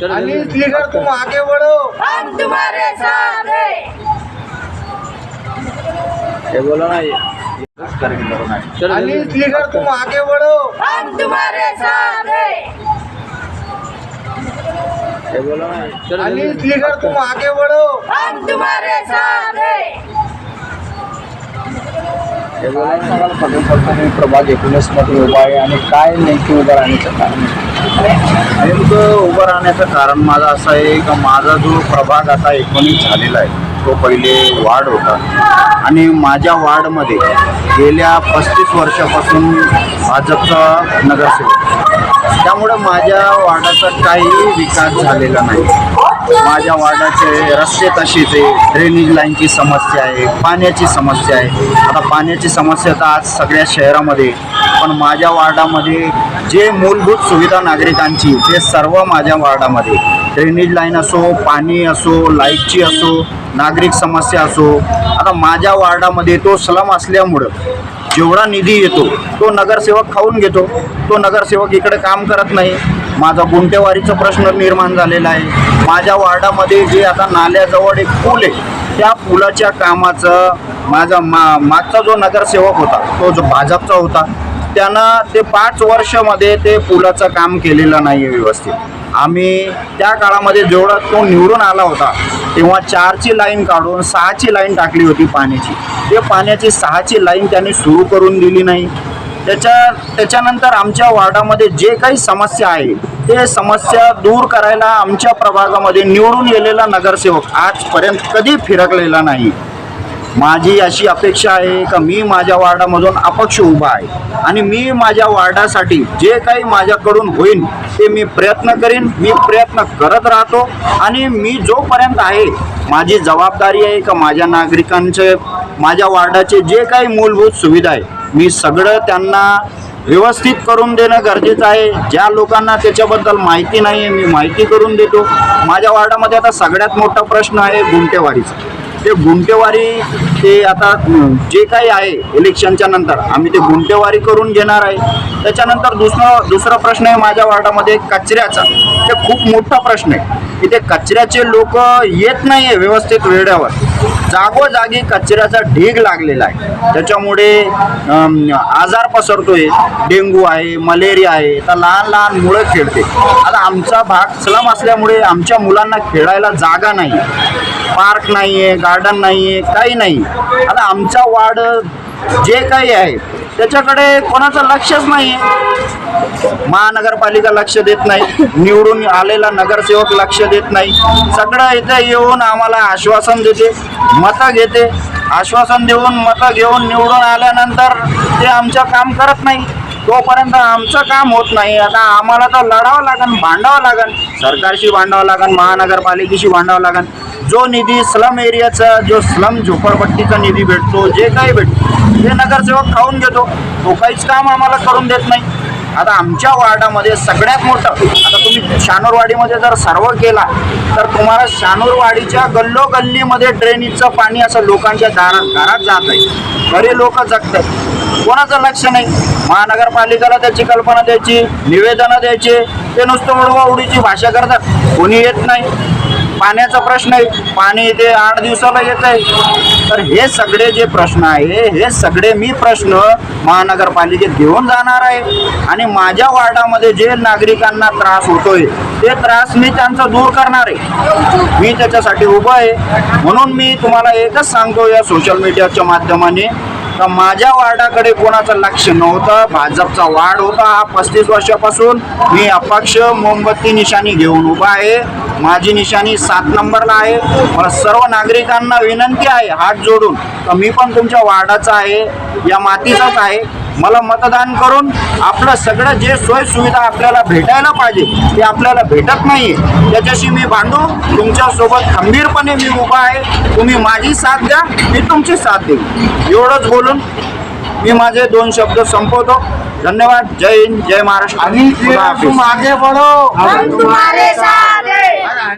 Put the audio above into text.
अनिल श्रीकर तुम आगे बढ़ो, हम तुम्हारे साथ हैं। ये बोलो ना, ये अनिल श्रीकर तुम आगे बढ़ो, हम तुम्हारे साथ हैं। ये बोलो ना, अनिल श्रीकर तुम आगे बढ़ो, हम तुम्हारे साथ हैं। हे बोला ना, मी प्रभाग 19 मध्ये उभा आहे आणि काय नेमकी उभं राहण्याचं कारण? नेमकं उभं राहण्याचं कारण माझं असं आहे का माझा जो प्रभाग आता 19 झालेला आहे तो पहिले वार्ड होता आणि माझ्या वार्डमध्ये गेल्या 35 वर्षापासून भाजपचा नगरसेवक, त्यामुळे माझ्या वार्डाचा काहीही विकास झालेला नाही। माझ्या वार्डाचे रस्ते तसेच आहे, ड्रेनेज लाईनची समस्या आहे, पाण्याची समस्या आहे। आता पाण्याची समस्या तर आज सगळ्या शहरामध्ये, पण माझ्या वार्डामध्ये जे मूलभूत सुविधा नागरिकांची ते सर्व माझ्या वार्डामध्ये, ड्रेनेज लाईन असो, पाणी असो, लाईटची असो, नागरिक समस्या असो। आता माझ्या वार्डामध्ये तो स्लम असल्यामुळं जेवढा निधी येतो तो नगरसेवक खाऊन घेतो, तो नगरसेवक इकडे काम करत नाही। माझा गुंटेवारीचा प्रश्न निर्माण झालेला आहे। माझ्या वार्डामध्ये जे आता नाल्याजवळ एक पूल आहे त्या पुलाच्या कामाचं माझा मागचा जो नगरसेवक होता तो जो भाजपचा होता त्यानं ते 5 वर्षामध्ये ते पुलाचं काम केलेलं नाही आहे व्यवस्थित। आम्ही त्या काळामध्ये जेवढा तो निवडून आला होता तेव्हा 4ची लाईन काढून 6ची लाईन टाकली होती पाण्याची। ते पाण्याची 6ची लाईन त्यांनी सुरू करून दिली नाही। त्याच्यानंतर आमच्या वार्डामध्ये जे काही समस्या आहे ते समस्या दूर करायला आमच्या प्रभागामध्ये निवडून गेलेला नगरसेवक आजपर्यंत कधी फिरकलेला नाही। माझी अशी अपेक्षा आहे का मी माझ्या वार्डामधून अपक्ष उभा आहे आणि मी माझ्या वार्डासाठी जे काही माझ्याकडून होईल ते मी प्रयत्न करीन, मी प्रयत्न करत राहतो आणि मी जोपर्यंत आहे माझी जबाबदारी आहे का माझ्या नागरिकांचे, माझ्या वार्डाचे जे काही मूलभूत सुविधा आहे मी सगळं त्यांना व्यवस्थित करून देणं गरजेचं आहे। ज्या लोकांना त्याच्याबद्दल माहिती नाही आहे मी माहिती करून देतो। माझ्या वार्डामध्ये आता सगळ्यात मोठा प्रश्न आहे गुंटेवारीचा। ते गुंटेवारी ते आता जे काही आहे इलेक्शनच्या नंतर आम्ही ते गुंटेवारी करून घेणार आहे। त्याच्यानंतर दुसरा प्रश्न आहे माझ्या वार्डामध्ये कचऱ्याचा। ते खूप मोठा प्रश्न आहे की ते कचऱ्याचे लोक येत नाही आहे व्यवस्थित वेळेवर, जागोजागी कचऱ्याचा ढीग लागलेला आहे। त्याच्यामुळे आजार पसरतोय, डेंग्यू आहे, मलेरिया आहे, तर लहान लहान मुलं खेळते। आता आमचा भाग स्लम असल्यामुळे आमच्या मुलांना खेळायला जागा नाही, पार्क नाही आहे, गार्डन नाही आहे, काही नाही। आता आमचा वार्ड जे काही आहे त्याच्याकडे कोणाचं लक्षच नाही आहे। महानगरपालिका लक्ष देत नाही, निवडून आलेला नगरसेवक लक्ष देत नाही। सगळं इथं येऊन आम्हाला आश्वासन देते, मतं घेते, आश्वासन देऊन मतं घेऊन निवडून आल्यानंतर ते आमचं काम करत नाही। तोपर्यंत आमचं काम होत नाही। आता आम्हाला तर लढावं लागेल, भांडावं लागेल, सरकारशी भांडावं लागेल, महानगरपालिकेशी भांडावं लागेल। जो निधी स्लम एरियाचा, जो स्लम झोपडपट्टीचा निधी भेटतो, जे काही भेटतो ते नगरसेवक खाऊन घेतो, तो काहीच काम आम्हाला करून देत नाही। आता आमच्या वार्डामध्ये सगळ्यात मोठं, आता तुम्ही शानूरवाडीमध्ये जर सर्व केला तर तुम्हाला शानूरवाडीच्या गल्लोगल्लीमध्ये ड्रेनेजचं पाणी असं लोकांच्या घरात जात आहे, बरे लोक जगतात, कोणाचं लक्ष नाही। महानगरपालिकेला त्याची कल्पना द्यायची, निवेदनं द्यायचे, ते नुसतं उडवाउडीची भाषा करतात, कोणी येत नाही। पाण्याचा प्रश्न आहे, पाणी इथे 8 दिवसाला येत आहे। तर हे सगळे जे प्रश्न आहे हे सगळे मी प्रश्न महानगरपालिकेत घेऊन जाणार आहे आणि माझ्या वार्डामध्ये जे नागरिकांना त्रास होतोय ते त्रास मी त्यांचा दूर करणार आहे। मी त्याच्यासाठी उभा आहे। म्हणून मी तुम्हाला एकच सांगतो या सोशल मीडियाच्या माध्यमाने का माझ्या वार्डाकडे कोणाचं लक्ष नव्हतं, भाजपचा वार्ड होता हा 35 वर्षापासून। मी अपक्ष मोमबत्ती निशाणी घेऊन उभा आहे, माझी निशाणी 7 नंबरला आहे। मला सर्व नागरिकांना विनंती आहे हात जोडून तर मी पण तुमच्या वार्डाचा आहे, या मातीचाच आहे। मला मतदान करून आपलं सगळं जे सोय सुविधा आपल्याला भेटायला पाहिजे ते आपल्याला भेटत नाही आहे, त्याच्याशी मी भांडू, तुमच्यासोबत खंबीरपणे मी उभा आहे। तुम्ही माझी साथ द्या, मी तुमची साथ देईन। एवढंच बोलून मी माझे 2 शब्द संपवतो। धन्यवाद। जय हिंद, जय महाराष्ट्र। अनिल श्रीकर तुम आगे बढ़ो, हम तुम्हारे साथ हैं।